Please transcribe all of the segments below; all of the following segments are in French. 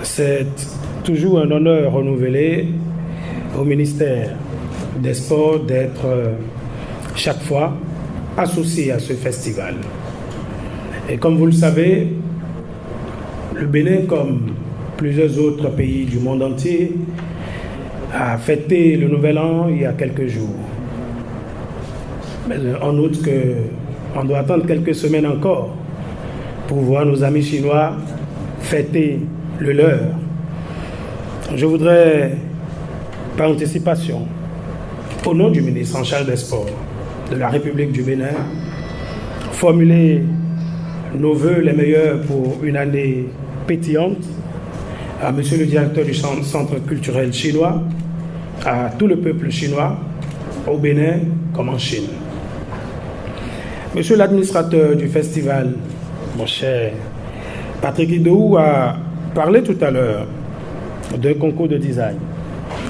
C'est toujours un honneur renouvelé au ministère des Sports d'être chaque fois associé à ce festival. Et comme vous le savez, le Bénin, comme plusieurs autres pays du monde entier, a fêté le Nouvel An il y a quelques jours. Mais en outre, on doit attendre quelques semaines encore pour voir nos amis chinois fêter le leur. Je voudrais, par anticipation, au nom du ministre en charge des Sports de la République du Bénin, formuler nos vœux les meilleurs pour une année pétillante à monsieur le directeur du Centre culturel chinois, à tout le peuple chinois, au Bénin comme en Chine. Monsieur l'administrateur du festival, mon cher Patrick Idowu, a parlé tout à l'heure d'un concours de design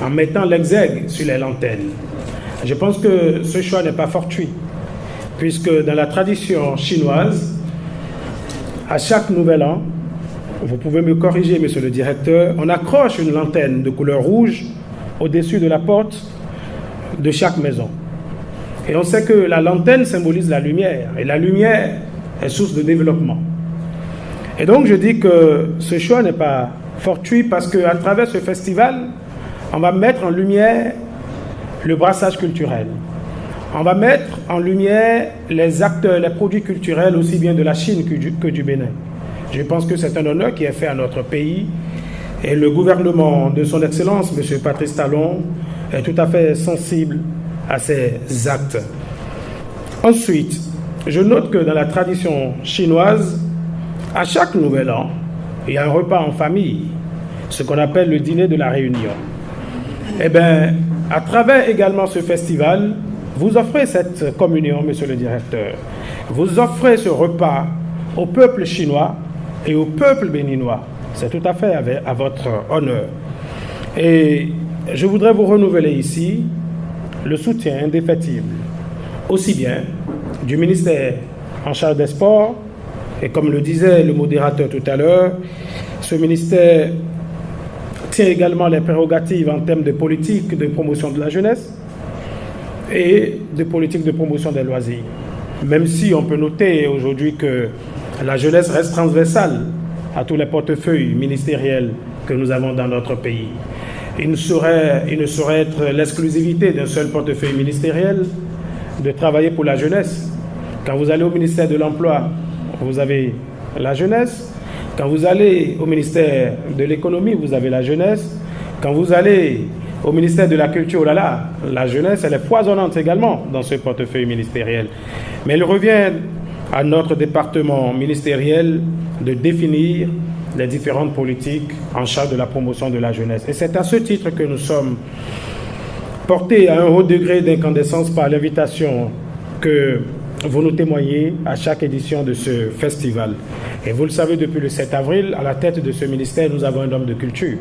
en mettant l'exergue sur les lanternes. Je pense que ce choix n'est pas fortuit, puisque dans la tradition chinoise, à chaque nouvel an, vous pouvez me corriger, monsieur le directeur, on accroche une lanterne de couleur rouge au-dessus de la porte de chaque maison. Et on sait que la lanterne symbolise la lumière, et la lumière est source de développement. Et donc je dis que ce choix n'est pas fortuit parce qu'à travers ce festival, on va mettre en lumière le brassage culturel. On va mettre en lumière les acteurs, les produits culturels aussi bien de la Chine que du Bénin. Je pense que c'est un honneur qui est fait à notre pays et le gouvernement de son Excellence, M. Patrice Talon, est tout à fait sensible à ces actes. Ensuite, je note que dans la tradition chinoise, à chaque nouvel an, il y a un repas en famille, ce qu'on appelle le dîner de la réunion. Eh bien, à travers également ce festival, vous offrez cette communion, monsieur le directeur. Vous offrez ce repas au peuple chinois et au peuple béninois. C'est tout à fait à votre honneur. Et je voudrais vous renouveler ici le soutien indéfectible, aussi bien du ministère en charge des Sports, et comme le disait le modérateur tout à l'heure, ce ministère tient également les prérogatives en termes de politique de promotion de la jeunesse et de politique de promotion des loisirs. Même si on peut noter aujourd'hui que la jeunesse reste transversale à tous les portefeuilles ministériels que nous avons dans notre pays. Il ne saurait être l'exclusivité d'un seul portefeuille ministériel de travailler pour la jeunesse. Quand vous allez au ministère de l'Emploi, vous avez la jeunesse. Quand vous allez au ministère de l'Économie, vous avez la jeunesse. Quand vous allez au ministère de la Culture, oh là là, la jeunesse, elle est foisonnante également dans ce portefeuille ministériel. Mais il revient à notre département ministériel de définir les différentes politiques en charge de la promotion de la jeunesse. Et c'est à ce titre que nous sommes portés à un haut degré d'incandescence par l'invitation que vous nous témoignez à chaque édition de ce festival. Et vous le savez, depuis le 7 avril, à la tête de ce ministère, nous avons un homme de culture,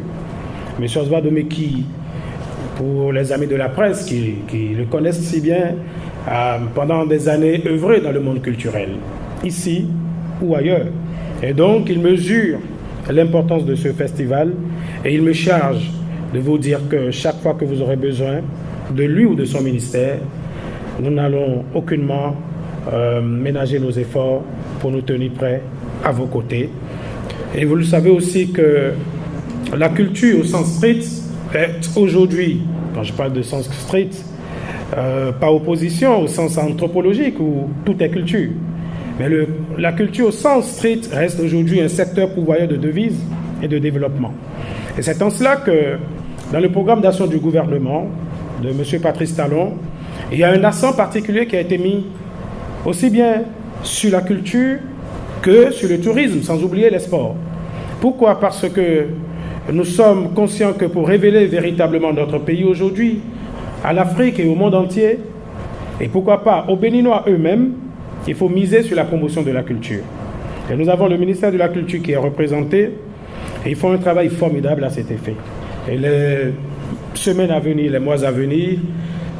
M. Oswald Omeki, pour les amis de la presse qui le connaissent si bien, pendant des années œuvré dans le monde culturel, ici ou ailleurs. Et donc, il mesure l'importance de ce festival et il me charge de vous dire que chaque fois que vous aurez besoin de lui ou de son ministère, nous n'allons aucunement ménager nos efforts pour nous tenir prêts à vos côtés. Et vous le savez aussi que la culture au sens strict est aujourd'hui, quand je parle de sens strict, par opposition au sens anthropologique où tout est culture. Mais la culture au sens strict reste aujourd'hui un secteur pourvoyeur de devises et de développement. Et c'est en cela que dans le programme d'action du gouvernement de M. Patrice Talon, il y a un accent particulier qui a été mis aussi bien sur la culture que sur le tourisme, sans oublier les sports. Pourquoi ? Parce que nous sommes conscients que pour révéler véritablement notre pays aujourd'hui, à l'Afrique et au monde entier, et pourquoi pas aux Béninois eux-mêmes, il faut miser sur la promotion de la culture. Et nous avons le ministère de la Culture qui est représenté, et ils font un travail formidable à cet effet. Et les semaines à venir, les mois à venir,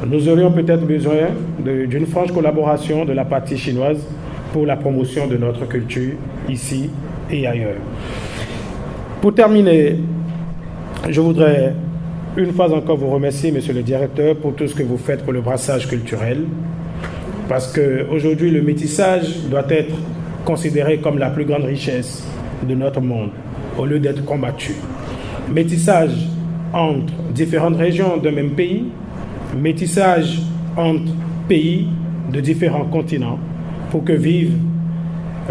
nous aurions peut-être besoin d'une franche collaboration de la partie chinoise pour la promotion de notre culture ici et ailleurs. Pour terminer, je voudrais une fois encore vous remercier, monsieur le directeur, pour tout ce que vous faites pour le brassage culturel, parce qu'aujourd'hui, le métissage doit être considéré comme la plus grande richesse de notre monde, au lieu d'être combattu. Métissage entre différentes régions d'un même pays, métissage entre pays de différents continents, pour que vive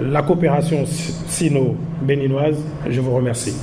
la coopération sino-béninoise. Je vous remercie.